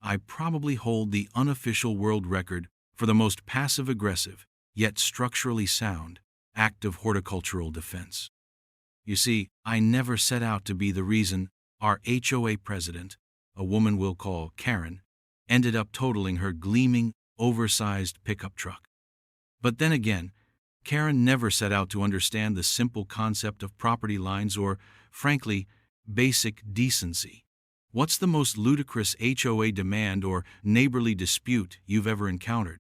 I probably hold the unofficial world record for the most passive-aggressive, yet structurally sound, act of horticultural defense. You see, I never set out to be the reason our HOA president, a woman we'll call Karen, ended up totaling her gleaming, oversized pickup truck. But then again, Karen never set out to understand the simple concept of property lines or, frankly, basic decency. What's the most ludicrous HOA demand or neighborly dispute you've ever encountered?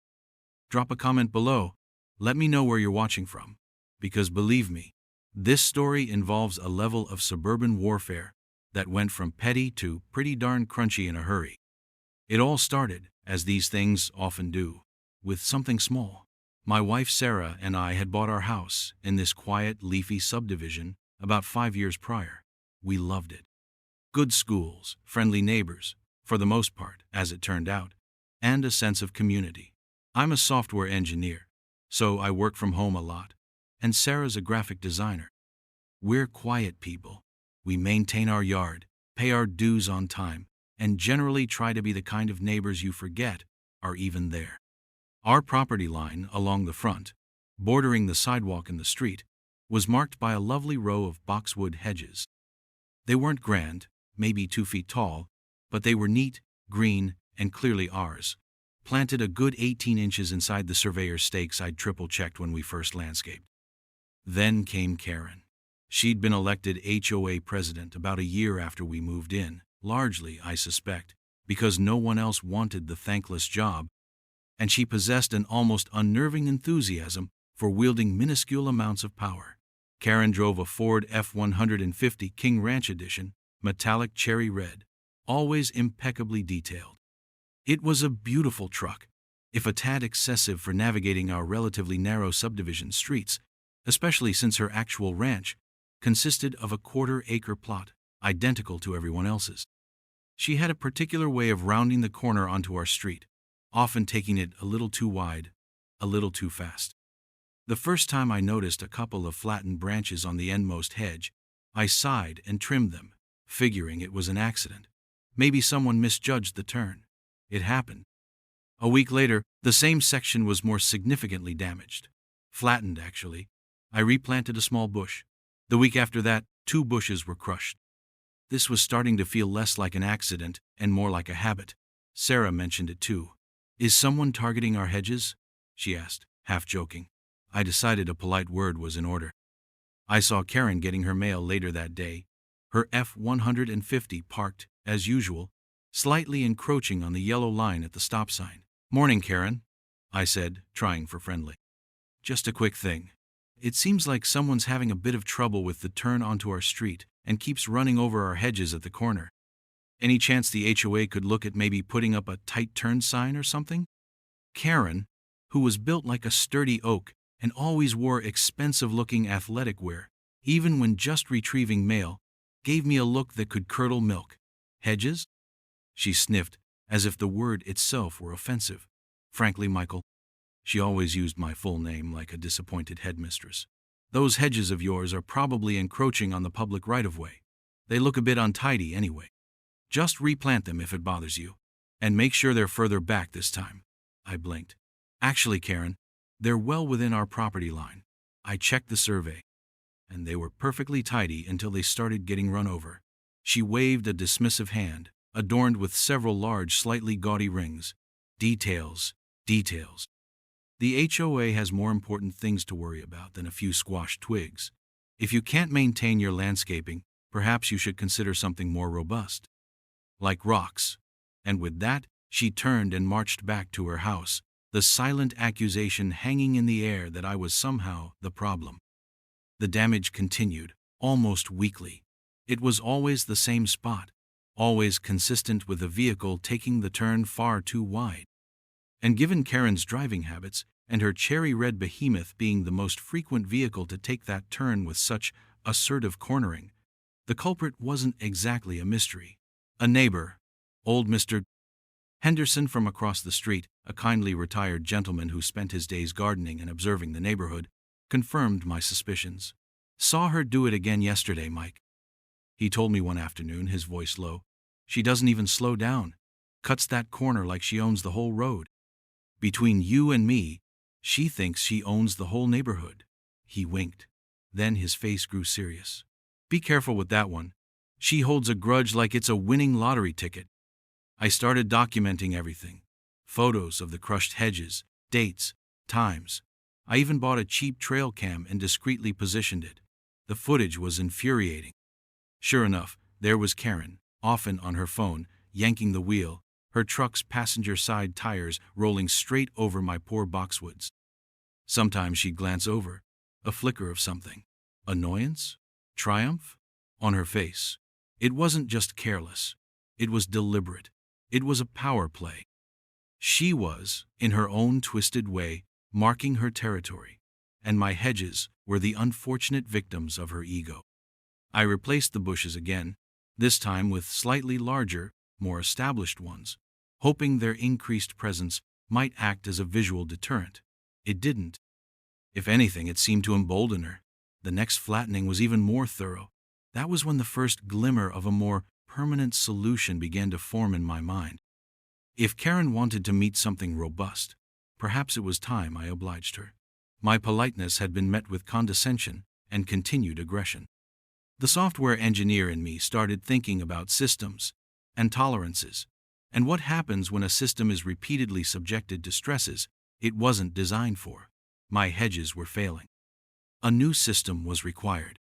Drop a comment below. Let me know where you're watching from. Because believe me, this story involves a level of suburban warfare that went from petty to pretty darn crunchy in a hurry. It all started, as these things often do, with something small. My wife Sarah and I had bought our house in this quiet, leafy subdivision about 5 years prior. We loved it. Good schools, friendly neighbors, for the most part, as it turned out, and a sense of community. I'm a software engineer, so I work from home a lot, and Sarah's a graphic designer. We're quiet people. We maintain our yard, pay our dues on time, and generally try to be the kind of neighbors you forget are even there. Our property line along the front, bordering the sidewalk and the street, was marked by a lovely row of boxwood hedges. They weren't grand, maybe 2 feet tall, but they were neat, green, and clearly ours, planted a good 18 inches inside the surveyor's stakes I'd triple-checked when we first landscaped. Then came Karen. She'd been elected HOA president about a year after we moved in, largely, I suspect, because no one else wanted the thankless job, and she possessed an almost unnerving enthusiasm for wielding minuscule amounts of power. Karen drove a Ford F-150 King Ranch Edition, metallic cherry red, always impeccably detailed. It was a beautiful truck, if a tad excessive for navigating our relatively narrow subdivision streets, especially since her actual ranch consisted of a quarter-acre plot, identical to everyone else's. She had a particular way of rounding the corner onto our street, often taking it a little too wide, a little too fast. The first time I noticed a couple of flattened branches on the endmost hedge, I sighed and trimmed them, figuring it was an accident. Maybe someone misjudged the turn. It happened. A week later, the same section was more significantly damaged. Flattened, actually. I replanted a small bush. The week after that, 2 bushes were crushed. This was starting to feel less like an accident and more like a habit. Sarah mentioned it too. "Is someone targeting our hedges?" she asked, half joking. I decided a polite word was in order. I saw Karen getting her mail later that day, her F-150 parked, as usual, slightly encroaching on the yellow line at the stop sign. "Morning, Karen," I said, trying for friendly. "Just a quick thing. It seems like someone's having a bit of trouble with the turn onto our street and keeps running over our hedges at the corner. Any chance the HOA could look at maybe putting up a tight turn sign or something?" Karen, who was built like a sturdy oak and always wore expensive-looking athletic wear, even when just retrieving mail, gave me a look that could curdle milk. "Hedges?" She sniffed, as if the word itself were offensive. "Frankly, Michael," she always used my full name like a disappointed headmistress, "those hedges of yours are probably encroaching on the public right-of-way. They look a bit untidy anyway. Just replant them if it bothers you, and make sure they're further back this time." I blinked. "Actually, Karen, they're well within our property line. I checked the survey, and they were perfectly tidy until they started getting run over." She waved a dismissive hand, adorned with several large, slightly gaudy rings. "Details, details. The HOA has more important things to worry about than a few squashed twigs. If you can't maintain your landscaping, perhaps you should consider something more robust. Like rocks." And with that, she turned and marched back to her house, the silent accusation hanging in the air that I was somehow the problem. The damage continued, almost weekly. It was always the same spot, always consistent with the vehicle taking the turn far too wide. And given Karen's driving habits, and her cherry-red behemoth being the most frequent vehicle to take that turn with such assertive cornering, the culprit wasn't exactly a mystery. A neighbor, old Mr. Henderson from across the street, a kindly retired gentleman who spent his days gardening and observing the neighborhood, confirmed my suspicions. "Saw her do it again yesterday, Mike," he told me one afternoon, his voice low. "She doesn't even slow down. cuts that corner like she owns the whole road. Between you and me, she thinks she owns the whole neighborhood." He winked. Then his face grew serious. "Be careful with that one. She holds a grudge like it's a winning lottery ticket." I started documenting everything. Photos of the crushed hedges, dates, times. I even bought a cheap trail cam and discreetly positioned it. The footage was infuriating. Sure enough, there was Karen, often on her phone, yanking the wheel, her truck's passenger side tires rolling straight over my poor boxwoods. Sometimes she'd glance over, a flicker of something. Annoyance? Triumph? On her face. It wasn't just careless. It was deliberate. It was a power play. She was, in her own twisted way, marking her territory, and my hedges were the unfortunate victims of her ego. I replaced the bushes again, this time with slightly larger, more established ones, hoping their increased presence might act as a visual deterrent. It didn't. If anything, it seemed to embolden her. The next flattening was even more thorough. That was when the first glimmer of a more permanent solution began to form in my mind. If Karen wanted to meet something robust, perhaps it was time I obliged her. My politeness had been met with condescension and continued aggression. The software engineer in me started thinking about systems and tolerances, and what happens when a system is repeatedly subjected to stresses it wasn't designed for. My hedges were failing. A new system was required.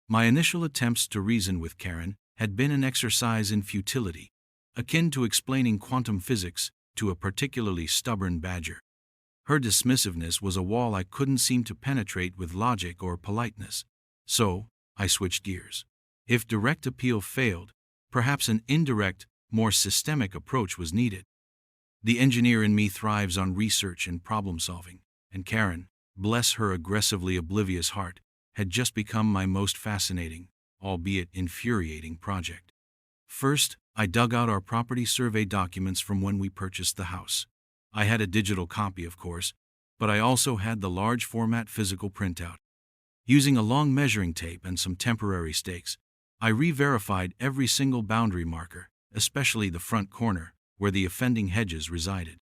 My initial attempts to reason with Karen had been an exercise in futility, akin to explaining quantum physics to a particularly stubborn badger. Her dismissiveness was a wall I couldn't seem to penetrate with logic or politeness. So, I switched gears. If direct appeal failed, perhaps an indirect, more systemic approach was needed. The engineer in me thrives on research and problem solving, and Karen, bless her aggressively oblivious heart, had just become my most fascinating, albeit infuriating project. First, I dug out our property survey documents from when we purchased the house. I had a digital copy, of course, but I also had the large format physical printout. Using a long measuring tape and some temporary stakes, I re-verified every single boundary marker, especially the front corner, where the offending hedges resided.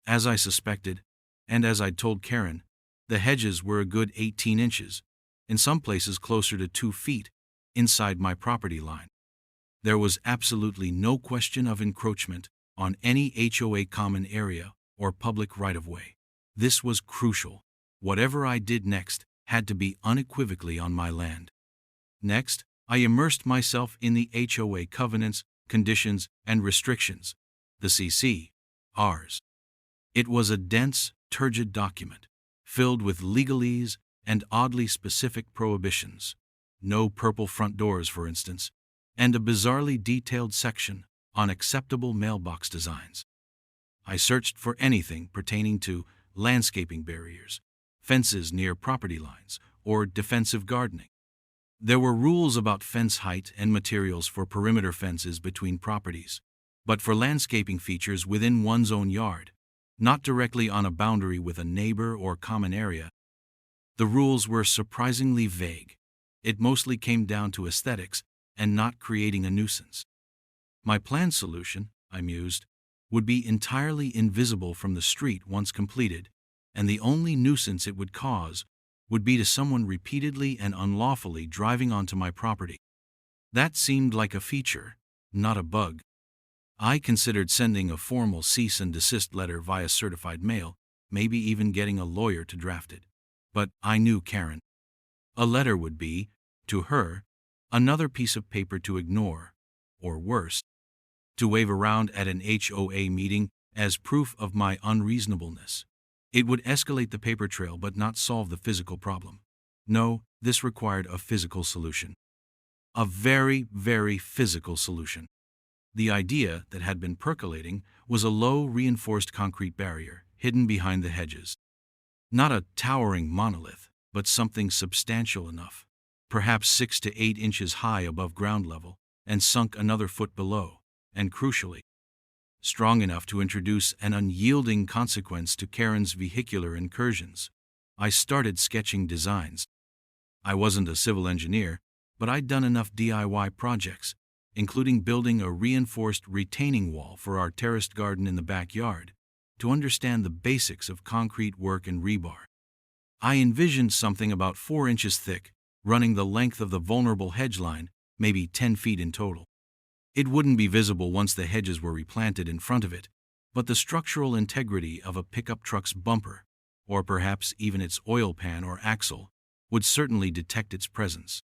As I suspected, and as I'd told Karen, the hedges were a good 18 inches, in some places closer to 2 feet, inside my property line. There was absolutely no question of encroachment on any HOA common area or public right-of-way. This was crucial. Whatever I did next had to be unequivocally on my land. Next, I immersed myself in the HOA covenants, conditions, and restrictions, the CCRs. It was a dense, turgid document, filled with legalese and oddly specific prohibitions. No purple front doors, for instance, and a bizarrely detailed section on acceptable mailbox designs. I searched for anything pertaining to landscaping barriers, fences near property lines, or defensive gardening. There were rules about fence height and materials for perimeter fences between properties, but for landscaping features within one's own yard, not directly on a boundary with a neighbor or common area, the rules were surprisingly vague. It mostly came down to aesthetics and not creating a nuisance. My planned solution, I mused, would be entirely invisible from the street once completed, and the only nuisance it would cause would be to someone repeatedly and unlawfully driving onto my property. That seemed like a feature, not a bug. I considered sending a formal cease and desist letter via certified mail, maybe even getting a lawyer to draft it. But I knew Karen. A letter would be, to her, another piece of paper to ignore, or worse, to wave around at an HOA meeting as proof of my unreasonableness. It would escalate the paper trail but not solve the physical problem. No, this required a physical solution. A very, very physical solution. The idea that had been percolating was a low, reinforced concrete barrier hidden behind the hedges. Not a towering monolith, but something substantial enough, perhaps 6 to 8 inches high above ground level, and sunk another foot below, and crucially, strong enough to introduce an unyielding consequence to Karen's vehicular incursions. I started sketching designs. I wasn't a civil engineer, but I'd done enough DIY projects, including building a reinforced retaining wall for our terraced garden in the backyard, to understand the basics of concrete work and rebar. I envisioned something about 4 inches thick, running the length of the vulnerable hedge line, maybe 10 feet in total. It wouldn't be visible once the hedges were replanted in front of it, but the structural integrity of a pickup truck's bumper, or perhaps even its oil pan or axle, would certainly detect its presence.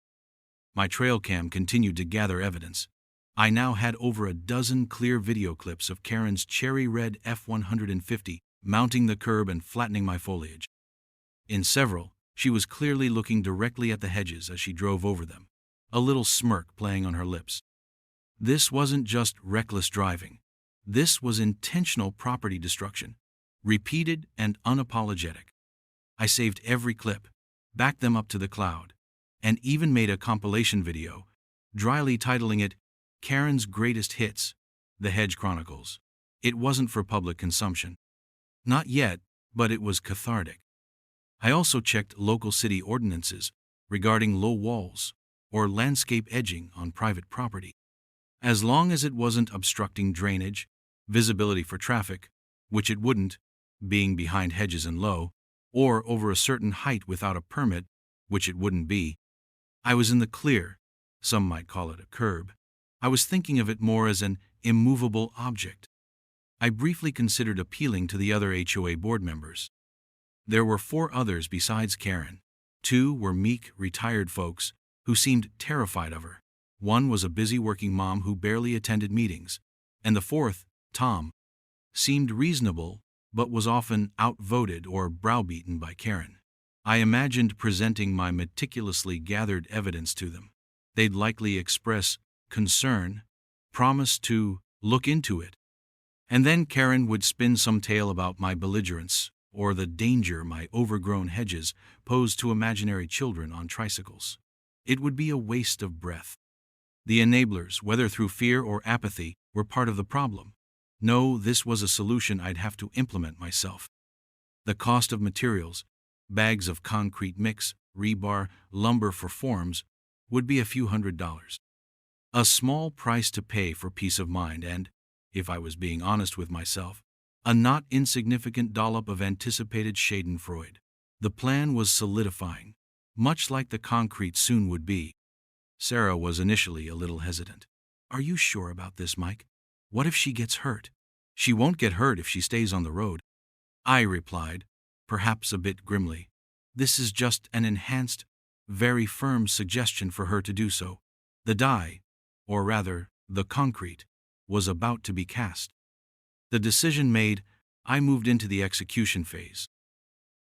My trail cam continued to gather evidence. I now had over a dozen clear video clips of Karen's cherry red F-150 mounting the curb and flattening my foliage. In several, she was clearly looking directly at the hedges as she drove over them, a little smirk playing on her lips. This wasn't just reckless driving. This was intentional property destruction, repeated and unapologetic. I saved every clip, backed them up to the cloud, and even made a compilation video, dryly titling it Karen's Greatest Hits, The Hedge Chronicles. It wasn't for public consumption. Not yet, but it was cathartic. I also checked local city ordinances regarding low walls or landscape edging on private property. As long as it wasn't obstructing drainage, visibility for traffic, which it wouldn't, being behind hedges and low, or over a certain height without a permit, which it wouldn't be, I was in the clear. Some might call it a curb. I was thinking of it more as an immovable object. I briefly considered appealing to the other HOA board members. There were 4 others besides Karen. 2 were meek, retired folks who seemed terrified of her. 1 was a busy working mom who barely attended meetings, and the 4th, Tom, seemed reasonable but was often outvoted or browbeaten by Karen. I imagined presenting my meticulously gathered evidence to them. They'd likely express concern, promise to look into it, and then Karen would spin some tale about my belligerence or the danger my overgrown hedges posed to imaginary children on tricycles. It would be a waste of breath. The enablers, whether through fear or apathy, were part of the problem. No, this was a solution I'd have to implement myself. The cost of materials, bags of concrete mix, rebar, lumber for forms, would be a few $100s. A small price to pay for peace of mind and, if I was being honest with myself, a not insignificant dollop of anticipated schadenfreude. The plan was solidifying, much like the concrete soon would be. Sarah was initially a little hesitant. "Are you sure about this, Mike? What if she gets hurt?" "She won't get hurt if she stays on the road," I replied, perhaps a bit grimly. "This is just an enhanced, very firm suggestion for her to do so. The die, or rather, the concrete, was about to be cast." The decision made, I moved into the execution phase.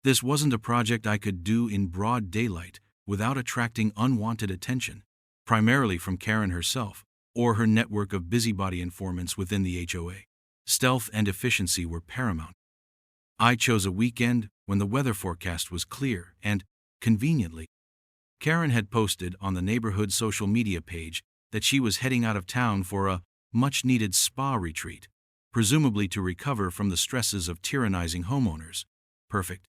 This wasn't a project I could do in broad daylight without attracting unwanted attention, primarily from Karen herself or her network of busybody informants within the HOA. Stealth and efficiency were paramount. I chose a weekend when the weather forecast was clear and, conveniently, Karen had posted on the neighborhood social media page that she was heading out of town for a much-needed spa retreat, presumably to recover from the stresses of tyrannizing homeowners. Perfect.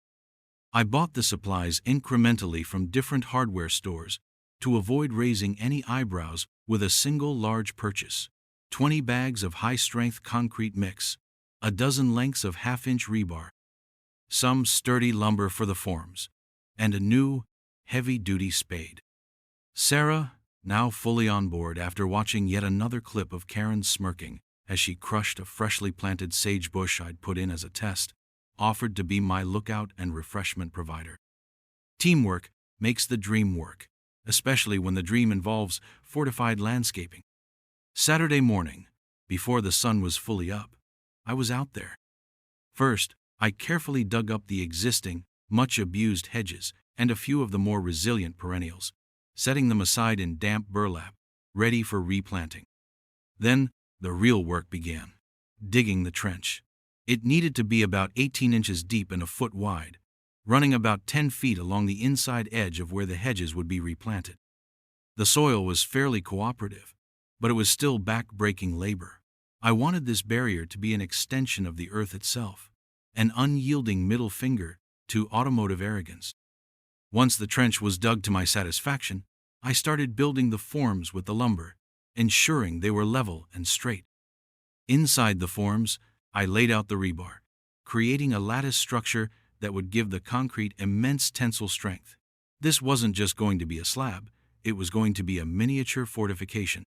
I bought the supplies incrementally from different hardware stores to avoid raising any eyebrows with a single large purchase. 20 bags of high-strength concrete mix, a dozen lengths of half-inch rebar, some sturdy lumber for the forms, and a new, heavy-duty spade. Sarah, now fully on board after watching yet another clip of Karen smirking as she crushed a freshly planted sage bush I'd put in as a test, offered to be my lookout and refreshment provider. Teamwork makes the dream work, especially when the dream involves fortified landscaping. Saturday morning, before the sun was fully up, I was out there. First, I carefully dug up the existing, much-abused hedges and a few of the more resilient perennials, setting them aside in damp burlap, ready for replanting. Then, the real work began. Digging the trench. It needed to be about 18 inches deep and a foot wide, running about 10 feet along the inside edge of where the hedges would be replanted. The soil was fairly cooperative, but it was still back-breaking labor. I wanted this barrier to be an extension of the earth itself, an unyielding middle finger to automotive arrogance. Once the trench was dug to my satisfaction, I started building the forms with the lumber, ensuring they were level and straight. Inside the forms, I laid out the rebar, creating a lattice structure that would give the concrete immense tensile strength. This wasn't just going to be a slab, it was going to be a miniature fortification.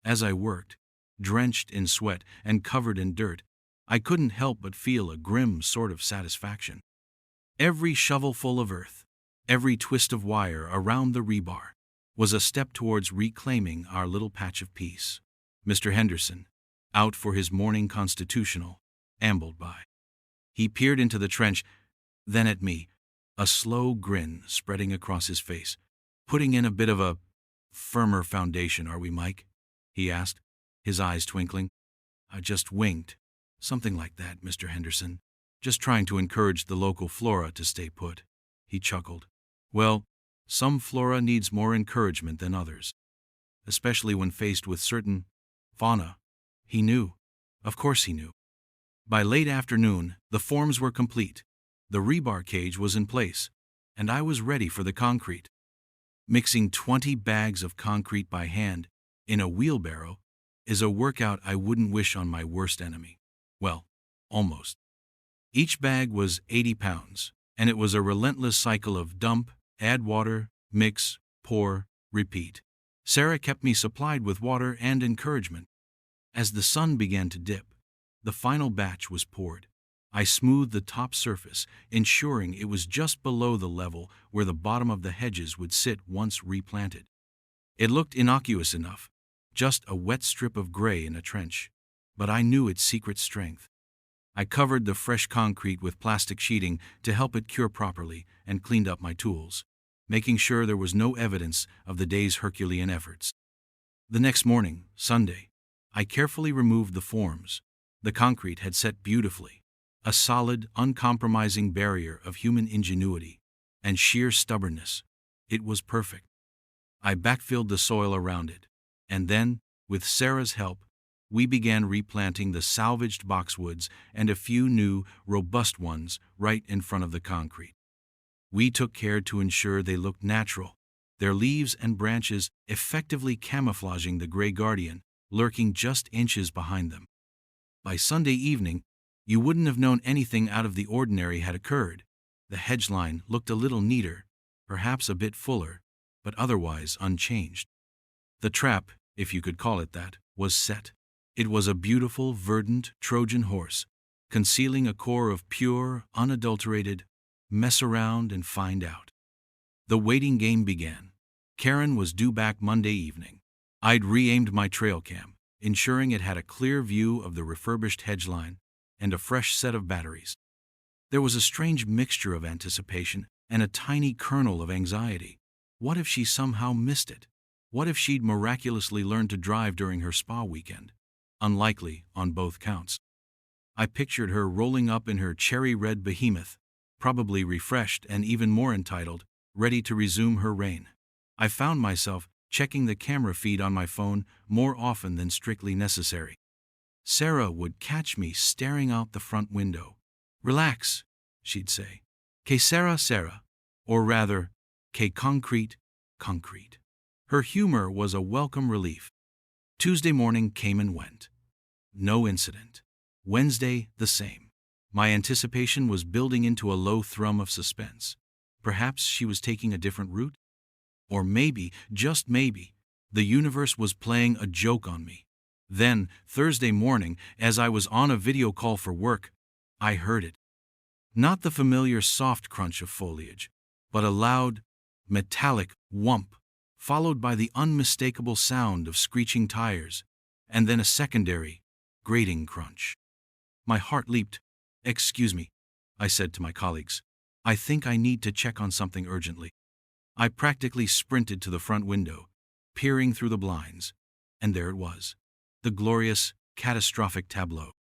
As I worked, drenched in sweat and covered in dirt, I couldn't help but feel a grim sort of satisfaction. Every shovelful of earth, every twist of wire around the rebar, was a step towards reclaiming our little patch of peace. Mr. Henderson, out for his morning constitutional, ambled by. He peered into the trench, then at me, a slow grin spreading across his face. "Putting in a bit of a firmer foundation, are we, Mike?" he asked, his eyes twinkling. I just winked. "Something like that, Mr. Henderson. Just trying to encourage the local flora to stay put." He chuckled. "Well, some flora needs more encouragement than others, especially when faced with certain fauna." He knew. Of course he knew. By late afternoon, the forms were complete. The rebar cage was in place, and I was ready for the concrete. Mixing 20 bags of concrete by hand in a wheelbarrow is a workout I wouldn't wish on my worst enemy. Well, almost. Each bag was 80 pounds, and it was a relentless cycle of dump, add water, mix, pour, repeat. Sarah kept me supplied with water and encouragement. As the sun began to dip, the final batch was poured. I smoothed the top surface, ensuring it was just below the level where the bottom of the hedges would sit once replanted. It looked innocuous enough, just a wet strip of gray in a trench, but I knew its secret strength. I covered the fresh concrete with plastic sheeting to help it cure properly and cleaned up my tools, making sure there was no evidence of the day's Herculean efforts. The next morning, Sunday, I carefully removed the forms. The concrete had set beautifully, a solid, uncompromising barrier of human ingenuity and sheer stubbornness. It was perfect. I backfilled the soil around it, and then, with Sarah's help, we began replanting the salvaged boxwoods and a few new, robust ones right in front of the concrete. We took care to ensure they looked natural, their leaves and branches effectively camouflaging the gray guardian lurking just inches behind them. By Sunday evening, you wouldn't have known anything out of the ordinary had occurred. The hedge line looked a little neater, perhaps a bit fuller, but otherwise unchanged. The trap, if you could call it that, was set. It was a beautiful, verdant Trojan horse, concealing a core of pure, unadulterated, mess around and find out. The waiting game began. Karen was due back Monday evening. I'd re-aimed my trail cam, ensuring it had a clear view of the refurbished hedge line and a fresh set of batteries. There was a strange mixture of anticipation and a tiny kernel of anxiety. What if she somehow missed it? What if she'd miraculously learned to drive during her spa weekend? Unlikely on both counts. I pictured her rolling up in her cherry-red behemoth, probably refreshed and even more entitled, ready to resume her reign. I found myself checking the camera feed on my phone more often than strictly necessary. Sarah would catch me staring out the front window. "Relax," she'd say. "Que Sarah, Sarah," or rather, "Que concrete, concrete." Her humor was a welcome relief. Tuesday morning came and went. No incident. Wednesday, the same. My anticipation was building into a low thrum of suspense. Perhaps she was taking a different route? Or maybe, just maybe, the universe was playing a joke on me. Then, Thursday morning, as I was on a video call for work, I heard it. Not the familiar soft crunch of foliage, but a loud, metallic whump, followed by the unmistakable sound of screeching tires, and then a secondary, grating crunch. My heart leaped. "Excuse me," I said to my colleagues. "I think I need to check on something urgently." I practically sprinted to the front window, peering through the blinds, and there it was, the glorious, catastrophic tableau.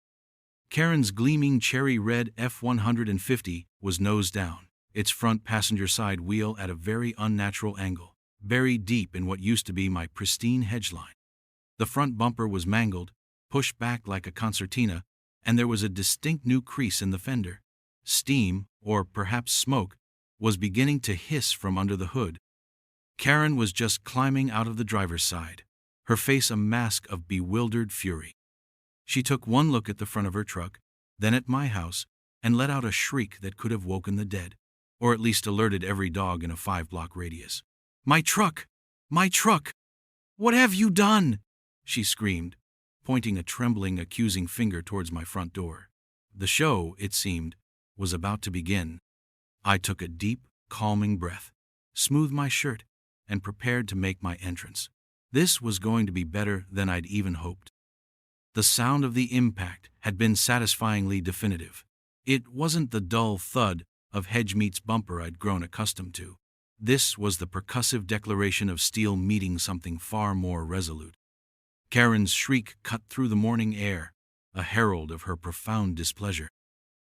Karen's gleaming cherry-red F-150 was nose down, its front passenger side wheel at a very unnatural angle, buried deep in what used to be my pristine hedge line. The front bumper was mangled, pushed back like a concertina, and there was a distinct new crease in the fender. Steam, or perhaps smoke, was beginning to hiss from under the hood. Karen was just climbing out of the driver's side, her face a mask of bewildered fury. She took one look at the front of her truck, then at my house, and let out a shriek that could have woken the dead, or at least alerted every dog in a 5-block radius. "My truck! My truck! What have you done?" she screamed, pointing a trembling, accusing finger towards my front door. The show, it seemed, was about to begin. I took a deep, calming breath, smoothed my shirt, and prepared to make my entrance. This was going to be better than I'd even hoped. The sound of the impact had been satisfyingly definitive. It wasn't the dull thud of Hedgemeat's bumper I'd grown accustomed to. This was the percussive declaration of steel meeting something far more resolute. Karen's shriek cut through the morning air, a herald of her profound displeasure.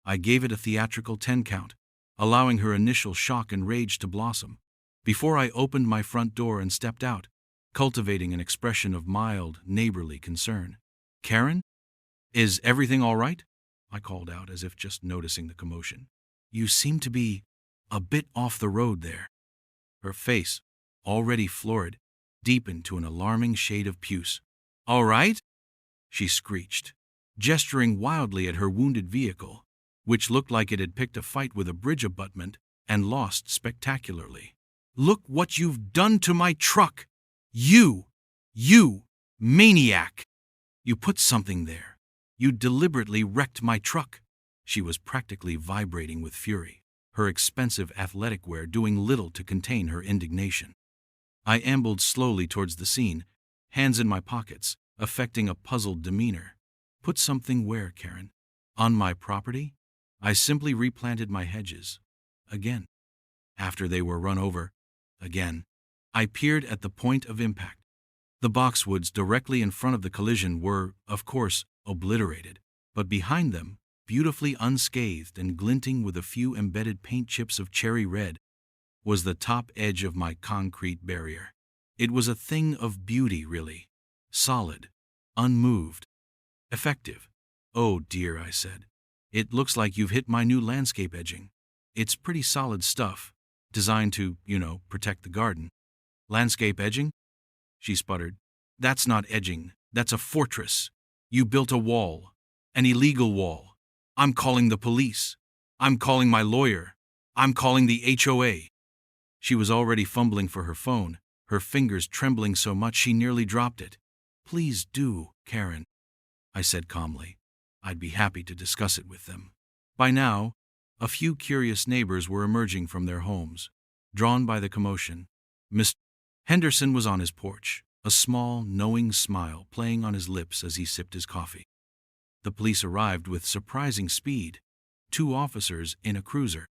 I gave it a theatrical 10 count, allowing her initial shock and rage to blossom, before I opened my front door and stepped out, cultivating an expression of mild, neighborly concern. "Karen? Is everything all right?" I called out, as if just noticing the commotion. "You seem to be a bit off the road there." Her face, already florid, deepened to an alarming shade of puce. "All right?" she screeched, gesturing wildly at her wounded vehicle, which looked like it had picked a fight with a bridge abutment and lost spectacularly. "Look what you've done to my truck! You maniac! You put something there. You deliberately wrecked my truck." She was practically vibrating with fury, her expensive athletic wear doing little to contain her indignation. I ambled slowly towards the scene, hands in my pockets, affecting a puzzled demeanor. "Put something where, Karen? On my property?" I simply replanted my hedges. Again. After they were run over. Again. I peered at the point of impact. The boxwoods directly in front of the collision were, of course, obliterated, but behind them, beautifully unscathed and glinting with a few embedded paint chips of cherry red, was the top edge of my concrete barrier. It was a thing of beauty, really. Solid. Unmoved. Effective. "Oh dear," I said. "It looks like you've hit my new landscape edging. It's pretty solid stuff, designed to, protect the garden." "Landscape edging?" she sputtered. "That's not edging. That's a fortress. You built a wall. An illegal wall. I'm calling the police. I'm calling my lawyer. I'm calling the HOA." She was already fumbling for her phone, her fingers trembling so much she nearly dropped it. "Please do, Karen," I said calmly. I'd be happy to discuss it with them. By now, a few curious neighbors were emerging from their homes, drawn by the commotion. Mr. Henderson was on his porch, a small, knowing smile playing on his lips as he sipped his coffee. The police arrived with surprising speed, 2 officers in a cruiser.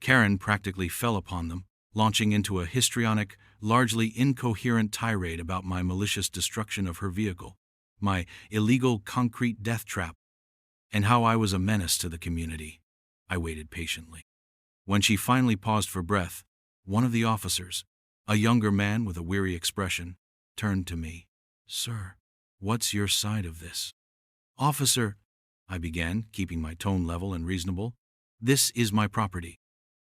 Karen practically fell upon them, launching into a histrionic, largely incoherent tirade about my malicious destruction of her vehicle, my illegal concrete death trap, and how I was a menace to the community. I waited patiently. When she finally paused for breath, one of the officers, a younger man with a weary expression, turned to me. "Sir, what's your side of this?" "Officer," I began, keeping my tone level and reasonable, "this is my property.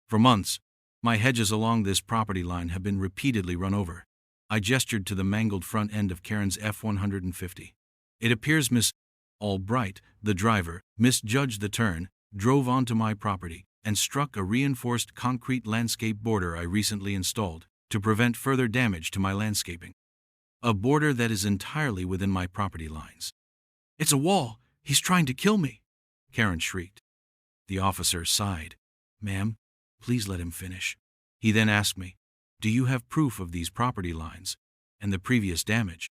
For months, my hedges along this property line have been repeatedly run over." I gestured to the mangled front end of Karen's F-150. "It appears Miss Albright, the driver, misjudged the turn, drove onto my property, and struck a reinforced concrete landscape border I recently installed to prevent further damage to my landscaping. A border that is entirely within my property lines." "It's a wall! He's trying to kill me!" Karen shrieked. The officer sighed. "Ma'am, please let him finish." He then asked me, "Do you have proof of these property lines and the previous damage?"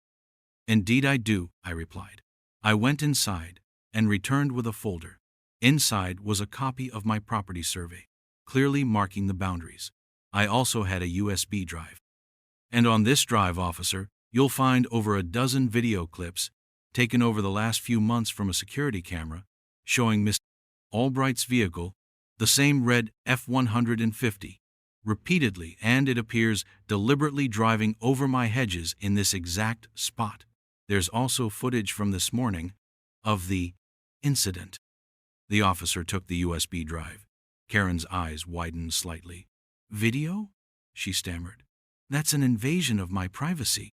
"Indeed I do," I replied. I went inside and returned with a folder. Inside was a copy of my property survey, clearly marking the boundaries. I also had a USB drive. "And on this drive, officer, you'll find over a dozen video clips taken over the last few months from a security camera showing Miss Albright's vehicle, the same red F-150, repeatedly and, it appears, deliberately driving over my hedges in this exact spot. There's also footage from this morning of the incident." The officer took the USB drive. Karen's eyes widened slightly. "Video?" she stammered. "That's an invasion of my privacy."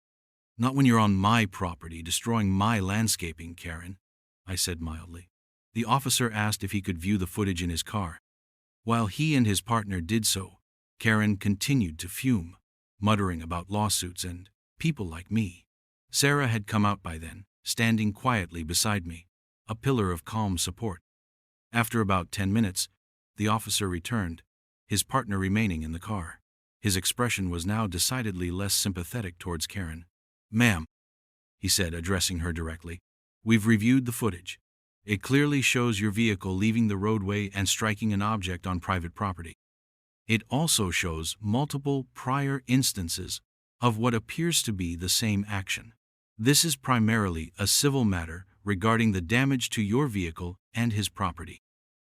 Not when you're on my property, destroying my landscaping, Karen, I said mildly. The officer asked if he could view the footage in his car. While he and his partner did so, Karen continued to fume, muttering about lawsuits and people like me. Sarah had come out by then, standing quietly beside me, a pillar of calm support. After about 10 minutes, the officer returned, his partner remaining in the car. His expression was now decidedly less sympathetic towards Karen. "Ma'am," he said, addressing her directly, "we've reviewed the footage. It clearly shows your vehicle leaving the roadway and striking an object on private property. It also shows multiple prior instances of what appears to be the same action. This is primarily a civil matter regarding the damage to your vehicle and his property.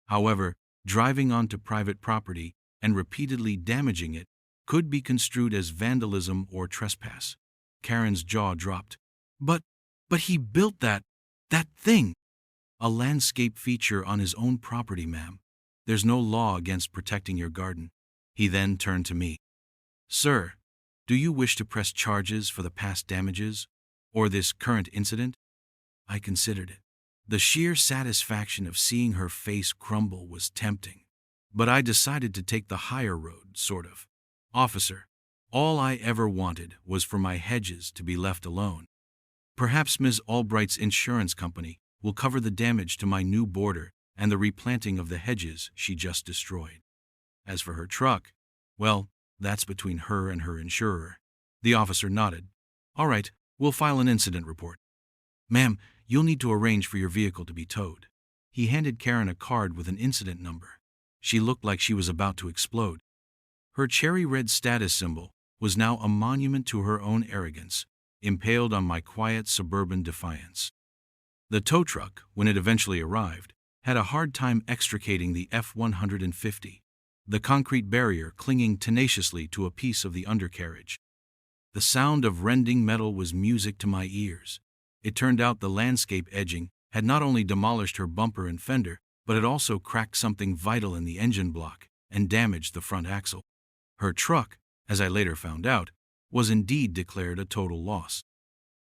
However, driving onto private property and repeatedly damaging it could be construed as vandalism or trespass." Karen's jaw dropped. But he built that thing. "A landscape feature on his own property, ma'am. There's no law against protecting your garden." He then turned to me. "Sir, do you wish to press charges for the past damages or this current incident?" I considered it. The sheer satisfaction of seeing her face crumble was tempting. But I decided to take the higher road, sort of. "Officer, all I ever wanted was for my Hedges to be left alone. Perhaps Ms. Albright's insurance company will cover the damage to my new border and the replanting of the hedges she just destroyed. As for her truck, well, that's between her and her insurer." The officer nodded. "All right, we'll file an incident report. Ma'am, you'll need to arrange for your vehicle to be towed." He handed Karen a card with an incident number. She looked like she was about to explode. Her cherry red status symbol was now a monument to her own arrogance, impaled on my quiet suburban defiance. The tow truck, when it eventually arrived, had a hard time extricating the F-150, the concrete barrier clinging tenaciously to a piece of the undercarriage. The sound of rending metal was music to my ears. It turned out the landscape edging had not only demolished her bumper and fender, but it also cracked something vital in the engine block and damaged the front axle. Her truck, as I later found out, was indeed declared a total loss.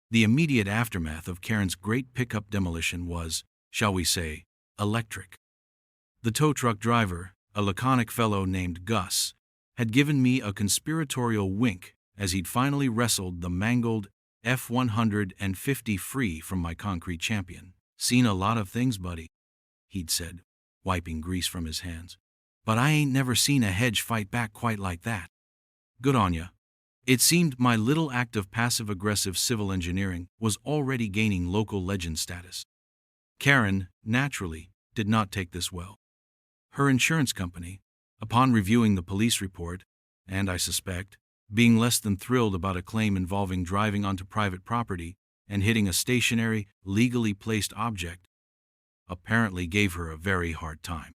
The immediate aftermath of Karen's great pickup demolition was, shall we say, electric. The tow truck driver, a laconic fellow named Gus, had given me a conspiratorial wink as he'd finally wrestled the mangled F-150 free from my concrete champion. "Seen a lot of things, buddy," he'd said, wiping grease from his hands. "But I ain't never seen a hedge fight back quite like that. Good on ya." It seemed my little act of passive-aggressive civil engineering was already gaining local legend status. Karen, naturally, did not take this well. Her insurance company, upon reviewing the police report, and I suspect, being less than thrilled about a claim involving driving onto private property and hitting a stationary, legally placed object, apparently gave her a very hard time.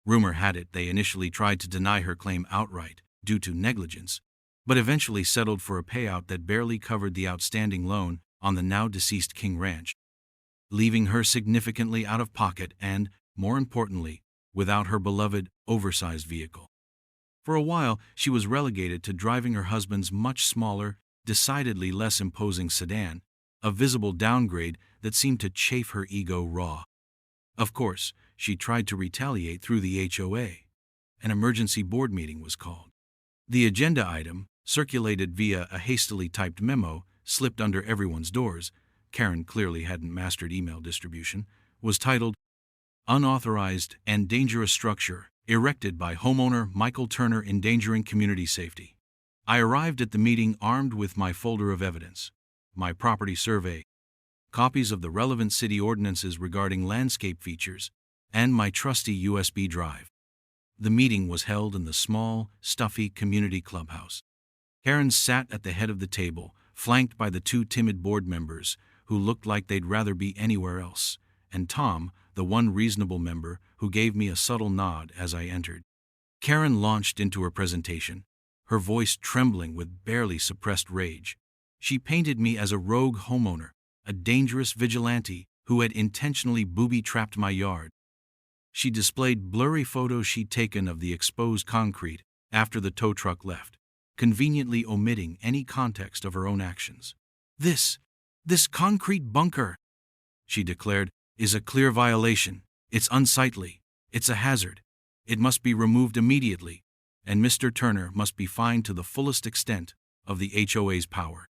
Rumor had it they initially tried to deny her claim outright due to negligence, but eventually settled for a payout that barely covered the outstanding loan on the now-deceased King Ranch, leaving her significantly out of pocket and, more importantly, without her beloved, oversized vehicle. For a while, she was relegated to driving her husband's much smaller, decidedly less imposing sedan, a visible downgrade that seemed to chafe her ego raw. Of course, she tried to retaliate through the HOA. An emergency board meeting was called. The agenda item, circulated via a hastily typed memo, slipped under everyone's doors — Karen clearly hadn't mastered email distribution — was titled, "Unauthorized and Dangerous Structure Erected by Homeowner Michael Turner Endangering Community Safety." I arrived at the meeting armed with my folder of evidence, my property survey, copies of the relevant city ordinances regarding landscape features, and my trusty USB drive. The meeting was held in the small, stuffy community clubhouse. Karen sat at the head of the table, flanked by the two timid board members who looked like they'd rather be anywhere else, and Tom, the one reasonable member who gave me a subtle nod as I entered. Karen launched into her presentation, her voice trembling with barely suppressed rage. She painted me as a rogue homeowner, a dangerous vigilante who had intentionally booby-trapped my yard. She displayed blurry photos she'd taken of the exposed concrete after the tow truck left, conveniently omitting any context of her own actions. This, this concrete bunker, she declared, is a clear violation. It's unsightly. It's a hazard. It must be removed immediately, and Mr. Turner must be fined to the fullest extent of the HOA's power.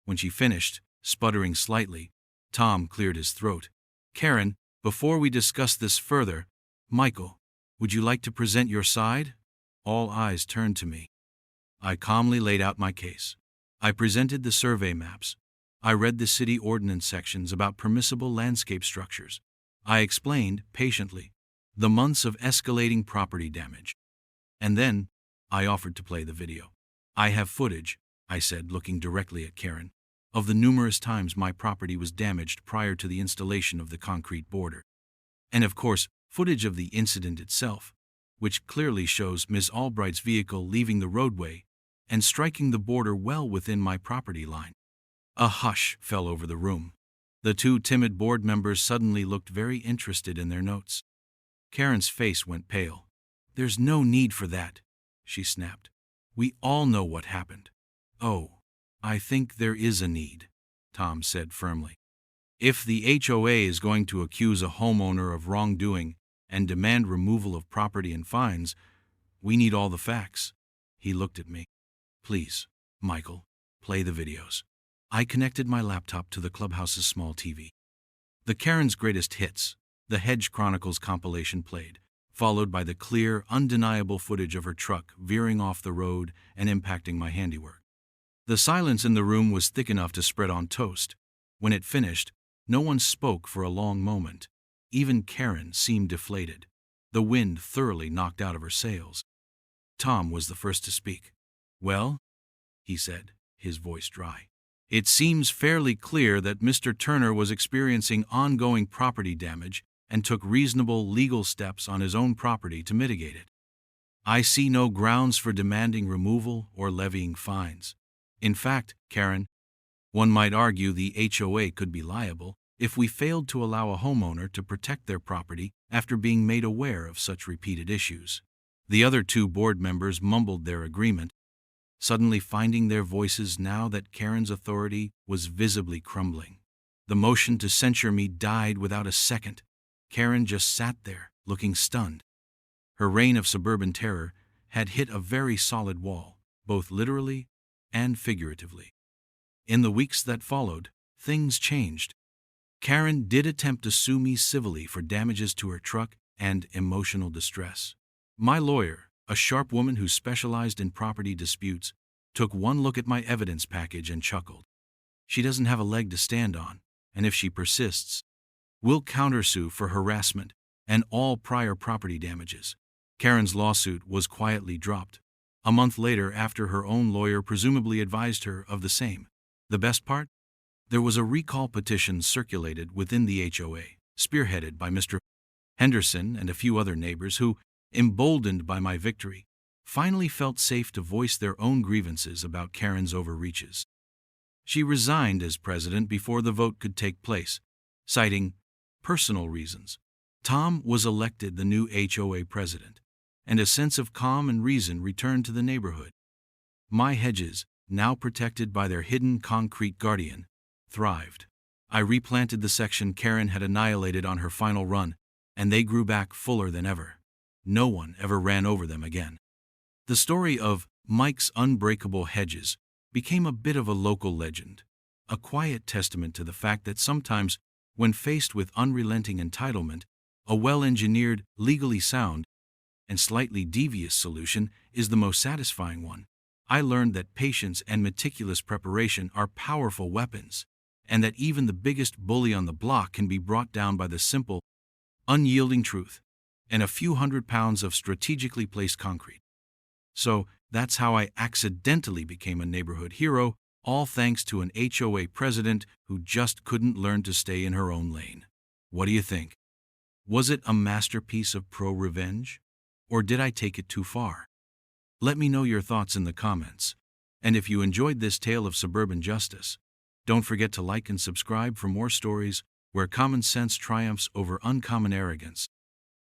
When she finished, sputtering slightly, Tom cleared his throat. Karen, before we discuss this further, Michael, would you like to present your side? All eyes turned to me. I calmly laid out my case. I presented the survey maps. I read the city ordinance sections about permissible landscape structures. I explained, patiently, the months of escalating property damage. And then, I offered to play the video. I have footage, I said, looking directly at Karen, of the numerous times my property was damaged prior to the installation of the concrete border. And of course, footage of the incident itself, which clearly shows Ms. Albright's vehicle leaving the roadway and striking the border well within my property line. A hush fell over the room. The two timid board members suddenly looked very interested in their notes. Karen's face went pale. There's no need for that, she snapped. We all know what happened. Oh, I think there is a need, Tom said firmly. If the HOA is going to accuse a homeowner of wrongdoing and demand removal of property and fines, we need all the facts. He looked at me. Please, Michael, play the videos. I connected my laptop to the clubhouse's small TV. The Karen's Greatest Hits, the Hedge Chronicles compilation played, followed by the clear, undeniable footage of her truck veering off the road and impacting my handiwork. The silence in the room was thick enough to spread on toast. When it finished, no one spoke for a long moment. Even Karen seemed deflated, the wind thoroughly knocked out of her sails. Tom was the first to speak. Well, he said, his voice dry. It seems fairly clear that Mr. Turner was experiencing ongoing property damage and took reasonable legal steps on his own property to mitigate it. I see no grounds for demanding removal or levying fines. In fact, Karen, one might argue the HOA could be liable if we failed to allow a homeowner to protect their property after being made aware of such repeated issues. The other two board members mumbled their agreement, suddenly finding their voices now that Karen's authority was visibly crumbling. The motion to censure me died without a second. Karen just sat there, looking stunned. Her reign of suburban terror had hit a very solid wall, both literally and figuratively. In the weeks that followed, things changed. Karen did attempt to sue me civilly for damages to her truck and emotional distress. My lawyer, a sharp woman who specialized in property disputes, took one look at my evidence package and chuckled. She doesn't have a leg to stand on, and if she persists, we'll countersue for harassment and all prior property damages. Karen's lawsuit was quietly dropped, a month later after her own lawyer presumably advised her of the same. The best part? There was a recall petition circulated within the HOA, spearheaded by Mr. Henderson and a few other neighbors who, emboldened by my victory, finally felt safe to voice their own grievances about Karen's overreaches. She resigned as president before the vote could take place, citing personal reasons. Tom was elected the new HOA president, and a sense of calm and reason returned to the neighborhood. My hedges, now protected by their hidden concrete guardian, thrived. I replanted the section Karen had annihilated on her final run, and they grew back fuller than ever. No one ever ran over them again. The story of Mike's unbreakable hedges became a bit of a local legend, a quiet testament to the fact that sometimes, when faced with unrelenting entitlement, a well-engineered, legally sound, and slightly devious solution is the most satisfying one. I learned that patience and meticulous preparation are powerful weapons, and that even the biggest bully on the block can be brought down by the simple, unyielding truth and a few £100 of strategically placed concrete. So, that's how I accidentally became a neighborhood hero, all thanks to an HOA president who just couldn't learn to stay in her own lane. What do you think? Was it a masterpiece of pro-revenge? Or did I take it too far? Let me know your thoughts in the comments. And if you enjoyed this tale of suburban justice, don't forget to like and subscribe for more stories where common sense triumphs over uncommon arrogance.